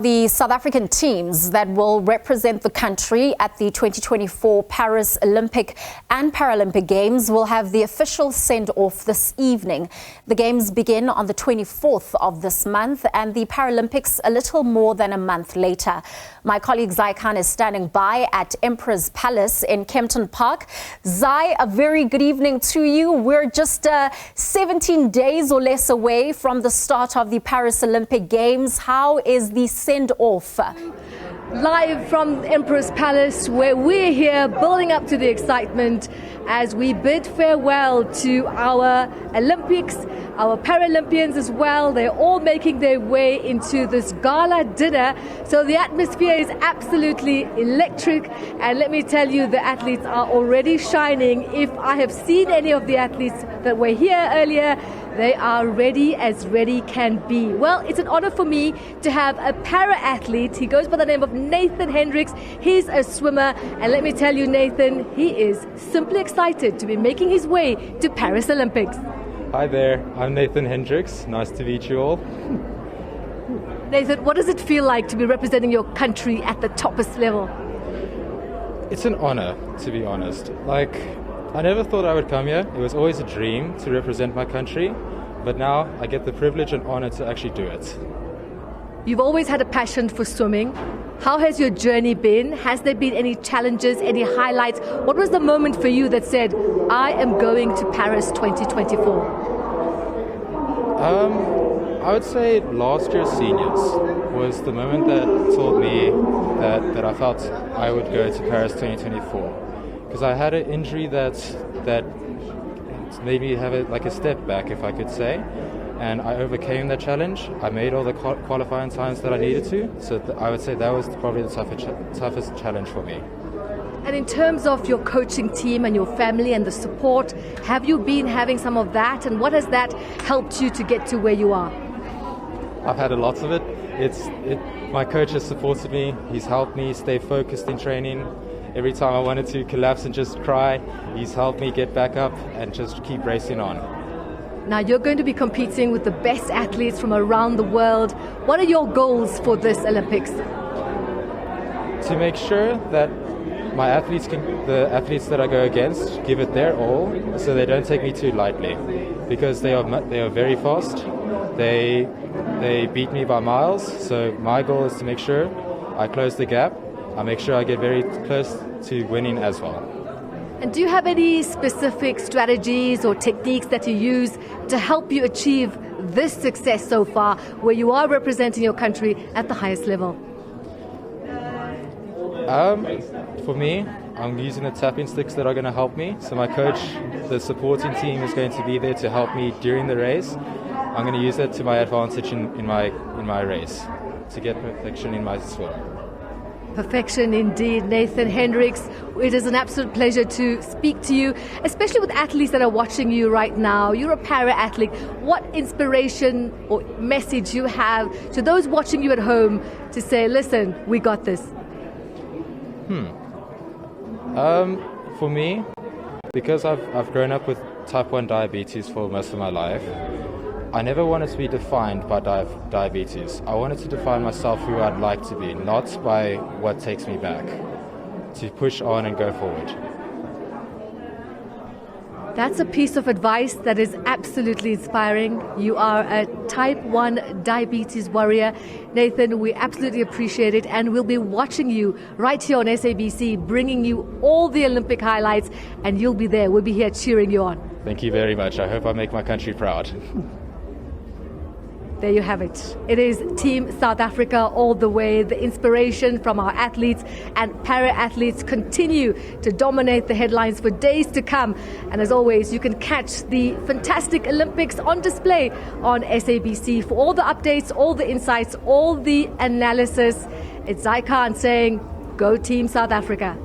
The South African teams that will represent the country at the 2024 Paris Olympic and Paralympic Games will have the official send-off this evening. The Games begin on the 24th of this month and the Paralympics a little more than a month later. My colleague Zai Khan is standing by at Emperor's Palace in Kempton Park. Zai, a very good evening to you. We're just 17 days or less away from the start of the Paris Olympic Games. How is the send-off? Live from Emperor's Palace, where we're here building up to the excitement as we bid farewell to our Olympics, our Paralympians as well. They're all making their way into this gala dinner. So the atmosphere is absolutely electric. And let me tell you, the athletes are already shining. If I have seen any of the athletes that were here earlier, they are ready as ready can be. Well, it's an honor for me to have a para-athlete. He goes by the name of Nathan Hendricks. He's a swimmer. And let me tell you, Nathan, he is simply excited to be making his way to Paris Olympics. Hi there, I'm Nathan Hendricks. Nice to meet you all. Nathan, what does it feel like to be representing your country at the toppest level? It's an honor, to be honest. I never thought I would come here. It was always a dream to represent my country, but now I get the privilege and honor to actually do it. You've always had a passion for swimming. How has your journey been? Has there been any challenges, any highlights? What was the moment for you that said, I am going to Paris 2024? I would say last year's seniors was the moment that told me that I felt I would go to Paris 2024. Because I had an injury that made me have a step back, if I could say, and I overcame that challenge. I made all the qualifying times that I needed to, so I would say that was probably the toughest challenge for me. And in terms of your coaching team and your family and the support, have you been having some of that, and what has that helped you to get to where you are? I've had a lot of it. My coach has supported me. He's helped me stay focused in training. Every time I wanted to collapse and just cry, he's helped me get back up and just keep racing on. Now you're going to be competing with the best athletes from around the world. What are your goals for this Olympics? To make sure that the athletes that I go against give it their all, so they don't take me too lightly, because they are very fast. They beat me by miles. So my goal is to make sure I close the gap. I make sure I get very close to winning as well. And do you have any specific strategies or techniques that you use to help you achieve this success so far, where you are representing your country at the highest level? For me, I'm using the tapping sticks that are going to help me. So my coach, the supporting team, is going to be there to help me during the race. I'm going to use that to my advantage in my race to get perfection in my swim. Perfection indeed, Nathan Hendricks. It is an absolute pleasure to speak to you, especially with athletes that are watching you right now. You're a para-athlete. What inspiration or message you have to those watching you at home to say, listen, we got this? For me, because I've grown up with type 1 diabetes for most of my life, I never wanted to be defined by diabetes. I wanted to define myself who I'd like to be, not by what takes me back. To push on and go forward. That's a piece of advice that is absolutely inspiring. You are a type 1 diabetes warrior. Nathan, we absolutely appreciate it, and we'll be watching you right here on SABC, bringing you all the Olympic highlights, and you'll be there. We'll be here cheering you on. Thank you very much. I hope I make my country proud. There you have it. It is Team South Africa all the way. The inspiration from our athletes and para-athletes continue to dominate the headlines for days to come. And as always, you can catch the fantastic Olympics on display on SABC for all the updates, all the insights, all the analysis. It's Zai Khan saying, go Team South Africa.